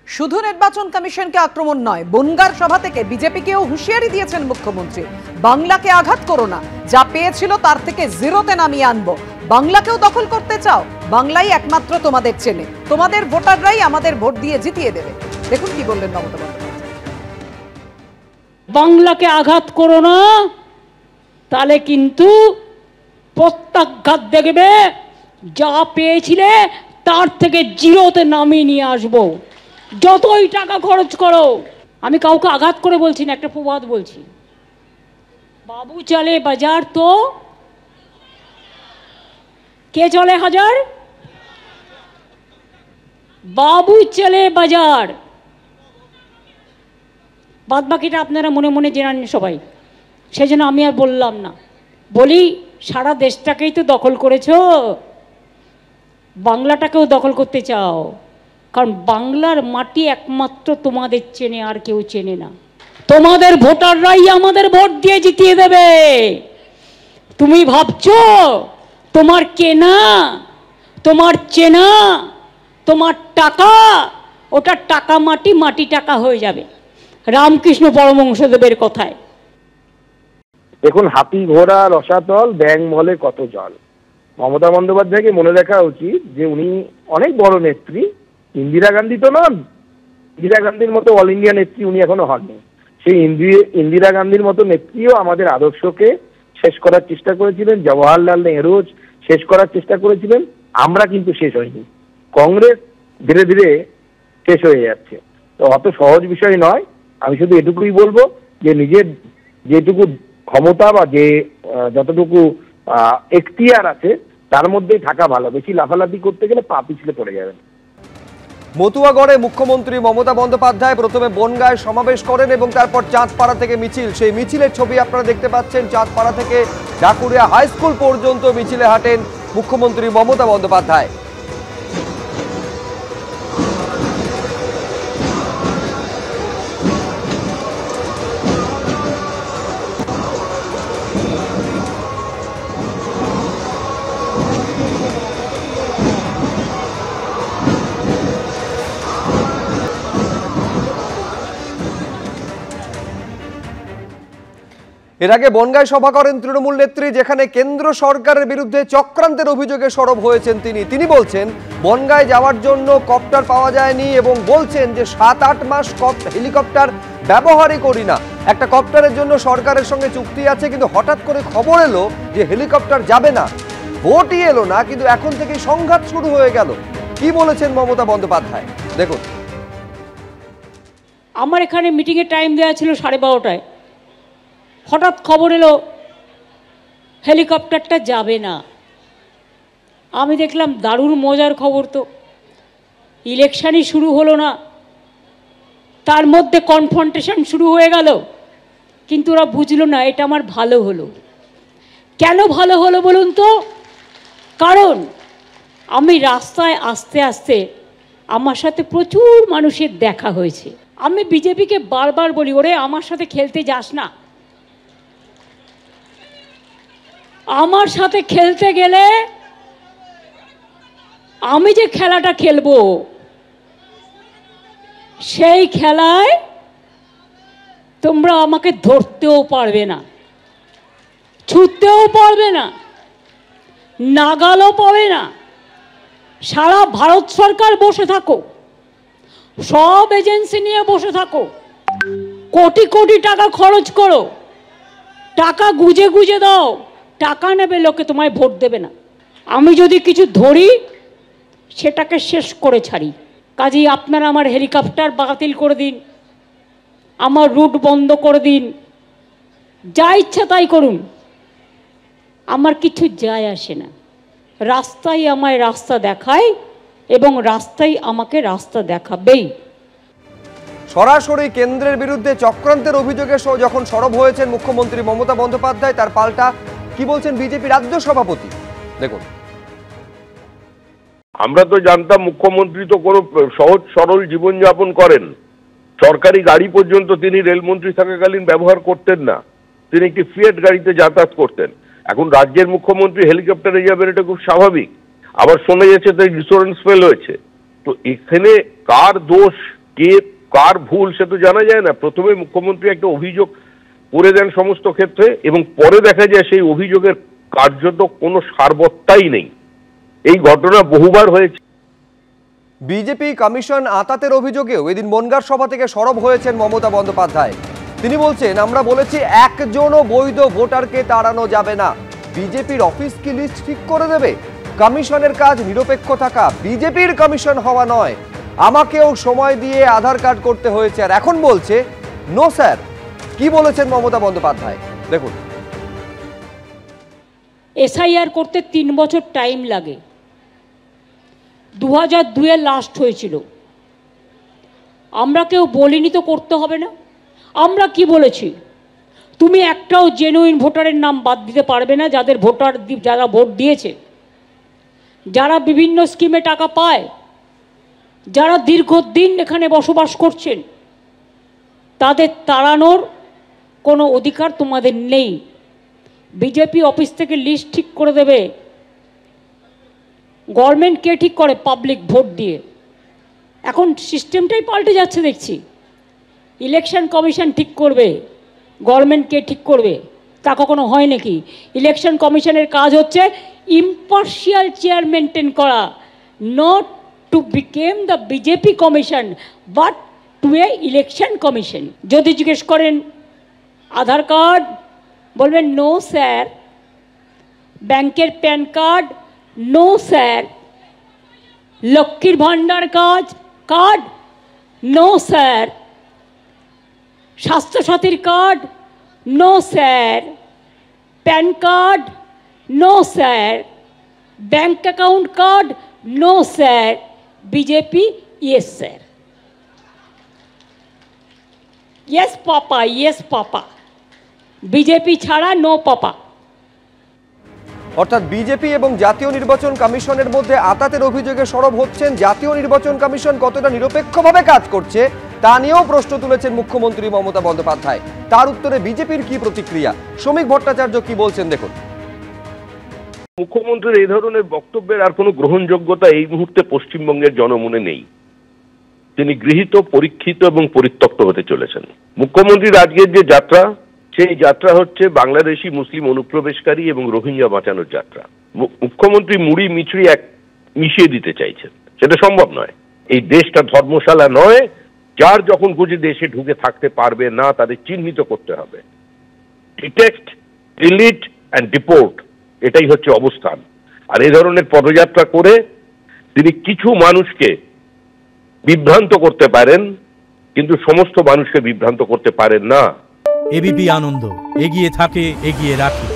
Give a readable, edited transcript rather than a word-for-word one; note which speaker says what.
Speaker 1: শুধু নির্বাচন কমিশনকে আক্রমণ নয়, বনগাঁর সভা থেকে বিজেপিকেও হুঁশিয়ারি দিয়েছেন মুখ্যমন্ত্রী। বাংলাকে আঘাত করো না, যা পেয়েছিল তার থেকে জিরোতে নামিয়ে আনবো। বাংলাকেও দখল করতে চাও? বাংলাই একমাত্র তোমাদের চেনে, তোমাদের ভোটাররাই আমাদের ভোট দিয়ে জিতিয়ে দেবে। দেখুন কি বললেন মমতা বন্দ্যোপাধ্যায়।
Speaker 2: বাংলাকে আঘাত করো না, তাহলে কিন্তু প্রত্যাঘাত দেখবে, যা পেয়েছিলে তার থেকে জিরোতে নামিয়ে নিয়ে আসবো, যতই টাকা খরচ করো। আমি কাউকে আঘাত করে বলছি না, একটা প্রবাদ বলছি। বাবু চলে বাজার তো কে চলে হাজার? বাবু চলে বাজার। বাদ বাকিটা আপনারা মনে মনে জেনে নিন সবাই, সেই জন্য আমি আর বললাম না। বলি, সারা দেশটাকেই তো দখল করেছো, বাংলাটাকেও দখল করতে চাও, কারণ বাংলার মাটি একমাত্র তোমাদের চেনে, আর কেউ চেনে না। তোমাদের ভোটাররাই আমাদের ভোট দিয়ে জিতিয়ে দেবে। তুমি ভাবছো তোমার কেনা, তোমার চেনা, তোমার টাকা, ওটা টাকা মাটি, মাটি টাকা হয়ে যাবে, রামকৃষ্ণ পরমহংসদেবের কথায়।
Speaker 3: দেখুন, হাতি ঘোড়া রসাতল, ব্যাং মলে কত জল। মমতা বন্দ্যোপাধ্যায়কে মনে রাখা উচিত যে উনি অনেক বড় নেত্রী। ইন্দিরা গান্ধী তো নন, ইন্দিরা গান্ধীর মতো অল ইন্ডিয়া নেত্রী উনি এখনো হননি। সেই ইন্দিরা গান্ধীর মতো নেত্রীও আমাদের আদর্শকে শেষ করার চেষ্টা করেছিলেন, জওয়াহরলাল নেহরু শেষ করার চেষ্টা করেছিলেন। আমরা কিন্তু শেষ হইনি, কংগ্রেস ধীরে ধীরে শেষ হয়ে যাচ্ছে। তো অত সহজ বিষয় নয়। আমি শুধু এটুকুই বলবো যে নিজের যেটুকু ক্ষমতা বা যে যতটুকু এখতিয়ার আছে তার মধ্যেই থাকা ভালো। বেশি লাফালাফি করতে গেলে পা পিছলে পড়ে যাবেন।
Speaker 4: মতুয়াগড়ে মুখ্যমন্ত্রী মমতা বন্দ্যোপাধ্যায় প্রথমে বনগাঁয় সমাবেশ করেন এবং তারপর চাঁদপাড়া থেকে মিছিল। সেই মিছিলের ছবি আপনারা দেখতে পাচ্ছেন। চাঁদপাড়া থেকে ঢাকুরিয়া হাই স্কুল পর্যন্ত মিছিলে হাঁটেন মুখ্যমন্ত্রী মমতা বন্দ্যোপাধ্যায়। এর আগে বনগাঁয় সভা করেন তৃণমূল নেত্রী, যেখানে কেন্দ্র সরকারের বিরুদ্ধে চক্রান্তের অভিযোগে সরব হয়েছেন তিনি বলছেন বনগাঁয় যাওয়ার জন্য কপ্টার পাওয়া যায়নি এবং বলছেন যে 7-8 মাস হেলিকপ্টার ব্যবহারই করি না। একটা কপ্টারের জন্য সরকারের সঙ্গে চুক্তি আছে, কিন্তু হঠাৎ করে খবর এলো যে হেলিকপ্টার যাবে না। ভোটই এলো না, কিন্তু এখন থেকেই সংঘাত শুরু হয়ে গেল। কি বলেছেন মমতা বন্দ্যোপাধ্যায় দেখুন।
Speaker 2: আমার এখানে মিটিংয়ের টাইম দেওয়া ছিল 12:30টায়, হঠাৎ খবর এলো হেলিকপ্টারটা যাবে না। আমি দেখলাম দারুণ মজার খবর তো, ইলেকশনই শুরু হলো না, তার মধ্যে কনফ্রন্টেশন শুরু হয়ে গেল। কিন্তু ওরা বুঝলো না এটা আমার ভালো হলো। কেন ভালো হলো বলুন তো? কারণ আমি রাস্তায় আস্তে আস্তে আমার সাথে প্রচুর মানুষের দেখা হয়েছে। আমি বিজেপিকে বারবার বলি, ওরে আমার সাথে খেলতে যাস না। আমার সাথে খেলতে গেলে আমি যে খেলাটা খেলবো সেই খেলায় তোমরা আমাকে ধরতেও পারবে না, ছুটতেও পারবে না, নাগালও পাবে না। সারা ভারত সরকার বসে থাকো, সব এজেন্সি নিয়ে বসে থাকো, কোটি কোটি টাকা খরচ করো, টাকা গুজে গুজে দাও, টাকা নেবে লোকে, তোমায় ভোট দেবে না। আমি যদি কিছু ধরি সেটাকে শেষ করে ছাড়ি। কাজেই আপনারা আমার হেলিকপ্টার বাতিল করে দিন, আমার রুট বন্ধ করে দিন, যা ইচ্ছা তাই করুন, আমার কিছু যায় আসে না। রাস্তাই আমায় রাস্তা দেখায় এবং রাস্তাই আমাকে রাস্তা দেখাবেই।
Speaker 4: সরাসরি কেন্দ্রের বিরুদ্ধে চক্রান্তের অভিযোগে যখন সরব হয়েছেন মুখ্যমন্ত্রী মমতা বন্দ্যোপাধ্যায়, তার পাল্টা কি বলছেন বিজেপি রাজ্য সভাপতি দেখুন।
Speaker 5: আমরা তো জানতাম মুখ্যমন্ত্রী তো কোনো সহজ সরল জীবনযাপন করেন। সরকারি গাড়ি পর্যন্ত তিনি রেলমন্ত্রী থাকাকালীন ব্যবহার করতেন না, তিনি একটি ফিয়েট গাড়িতে যাতায়াত করতেন। এখন রাজ্যের মুখ্যমন্ত্রী হেলিকপ্টারে যাবেন, এটা খুব স্বাভাবিক। আবার শোনা যাচ্ছে তাই ইন্স্যুরেন্স ফেল হয়েছে। তো এখানে কার দোষ কে কার ভুল সে তো জানা যায় না। প্রথমে মুখ্যমন্ত্রী একটা অভিযোগ করে দেন সমস্ত ক্ষেত্রে, এবং পরে দেখা যায় সেই অভিযোগের কার্যত কোনো সারবত্তাই নেই। এই ঘটনা বহুবার হয়েছে।
Speaker 4: বিজেপি কমিশন আতাতের অভিযোগেও এদিন বনগাঁর সভা থেকে সরব হয়েছেন মমতা বন্দ্যোপাধ্যায়। তিনি বলছেন, আমরা বলেছি একজনও বৈধ ভোটারকে তাড়ানো যাবে না। বিজেপির অফিস কি লিস্ট ঠিক করে দেবে? কমিশনের কাজ নিরপেক্ষ থাকা, বিজেপির কমিশন হওয়া নয়। আমাকেও সময় দিয়ে আধার কার্ড করতে হয়েছে, আর এখন বলছে নো স্যার। কি বলেছেন মমতা বন্দ্যোপাধ্যায় দেখুন।
Speaker 2: এসআইআর করতে 3 বছর টাইম লাগে। 2002-এ লাস্ট হয়েছিল। আমরা কেউ বলিনি তো করতে হবে না। আমরা কি বলেছি? তুমি একটাও জেনুইন ভোটারের নাম বাদ দিতে পারবে না, যারা ভোট দিয়েছে, যারা বিভিন্ন স্কিমে টাকা পায়, যারা দীর্ঘদিন এখানে বসবাস করছেন, তাদের তাড়ানোর কোনো অধিকার তোমাদের নেই। বিজেপি অফিস থেকে লিস্ট ঠিক করে দেবে। গভর্নমেন্ট কে ঠিক করে? পাবলিক ভোট দিয়ে। এখন সিস্টেমটাই পাল্টে যাচ্ছে দেখছি। ইলেকশন কমিশন ঠিক করবে, গভর্নমেন্ট কে ঠিক করবে? তা কখনো হয় নাকি? ইলেকশন কমিশনের কাজ হচ্ছে ইম্পার্শিয়াল চেয়ার মেনটেন করা, not to become the BJP commission but to a election commission. যদি জিজ্ঞেস করেন আধার কার্ড, বলবেন নো স্যার। ব্যাংকের প্যান কার্ড, নো স্যার। লক্ষ্মীর ভান্ডার কার্ড, নো স্যার। স্বাস্থ্যসাথীর card, no sir. PAN card, no sir. Bank account card, no sir. BJP, yes sir. Yes papa, yes papa. BJP ছাড়া no papa.
Speaker 4: অর্থাৎ BJP এবং জাতীয় নির্বাচন কমিশনের মধ্যে আতাতের অভিযোগে সরব হচ্ছেন। জাতীয় নির্বাচন কমিশন কতটা নিরপেক্ষভাবে কাজ করছে তা নিয়েও প্রশ্ন তুলেছেন মুখ্যমন্ত্রী মমতা বন্দ্যোপাধ্যায়। তার উত্তরে বিজেপির কি প্রতিক্রিয়া, শ্রমিক ভট্টাচার্য কি বলছেন দেখুন।
Speaker 5: মুখ্যমন্ত্রীর এই ধরনের বক্তব্যের আর কোনো গ্রহণযোগ্যতা এই মুহূর্তে পশ্চিমবঙ্গের জনমনে নেই। তিনি গৃহীত, পরীক্ষিত এবং পরিত্যক্ত হতে চলেছেন। মুখ্যমন্ত্রীর আজকের যে যাত্রা, সেই যাত্রা হচ্ছে বাংলাদেশি মুসলিম অনুপ্রবেশকারী এবং রোহিঙ্গা বাঁচানোর যাত্রা। মুখ্যমন্ত্রী মুড়ি মিছড়ি মিশিয়ে দিতে চাইছেন, সেটা সম্ভব নয়। এই দেশটা ধর্মশালা নয়। যার যখন খুশি দেশে ঢুকে থাকতে পারবে না তাদের চিহ্নিত করতে হবে। ডিটেক্ট, ডিলিট অ্যান্ড ডিপোর্ট, এটাই হচ্ছে অবস্থান। আর এই ধরনের পদযাত্রা করে তিনি কিছু মানুষকে বিভ্রান্ত করতে পারেন, কিন্তু সমস্ত মানুষকে বিভ্রান্ত করতে পারেন না।
Speaker 6: এবিপি আনন্দ, এগিয়ে থাকে, এগিয়ে রাখে।